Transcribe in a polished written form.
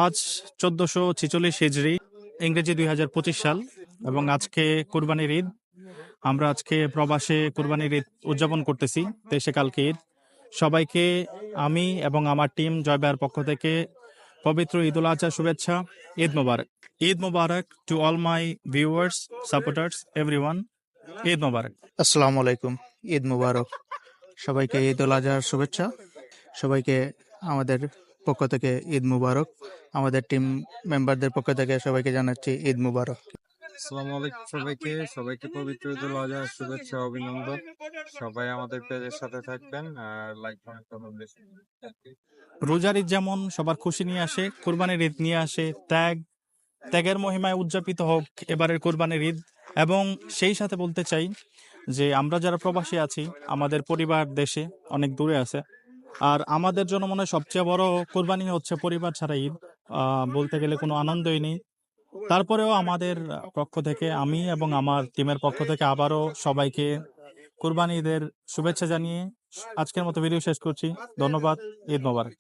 আজ 1446 হিজরি, ইংরেজি 2025 সাল, এবং আজকে কুরবানির ঈদ। আমরা আজকে প্রবাসে কুরবানির ঈদ উদযাপন করতেছি। দেশে কালকে ঈদ। সবাইকে আমি এবং আমার টিম জয় ভাইয়ের পক্ষ থেকে পবিত্র ঈদ উল আজহা শুভেচ্ছা। ঈদ মোবারক। ঈদ মোবারক to all my viewers, supporters, everyone. Eid মোবারক। আসসালামু আলাইকুম। ঈদ মুবারক। সবাইকে ঈদ উল আজহার শুভেচ্ছা। সবাইকে আমাদের পক্ষ থেকে ঈদ মুবারক। আমাদের টিম মেম্বারদের পক্ষ থেকে সবাইকে জানাচ্ছি ঈদ মুবারক। আসসালামু আলাইকুম সবাইকে পবিত্র ঈদ উল আজহার শুভেচ্ছা, অভিনন্দন। সবাই আমাদের পেজের সাথে থাকবেন আর লাইক কমেন্ট করবেন বেশি। রোজার ঈদ যেমন সবার খুশি নিয়ে আসে, কুরবানির ঈদ নিয়ে আসে ত্যাগের মহিমায় উদযাপিত হোক এবারের কোরবানির ঈদ। এবং সেই সাথে বলতে চাই যে আমরা যারা প্রবাসী আছি, আমাদের পরিবার দেশে অনেক দূরে আছে, আর আমাদের জন্য মনে হয় সবচেয়ে বড় কোরবানি হচ্ছে পরিবার ছাড়া ঈদ। বলতে গেলে কোনো আনন্দই নেই। তারপরেও আমাদের পক্ষ থেকে, আমি এবং আমার টিমের পক্ষ থেকে আবারও সবাইকে কোরবানি ঈদের শুভেচ্ছা জানিয়ে আজকের মতো ভিডিও শেষ করছি। ধন্যবাদ। ঈদ মোবারক।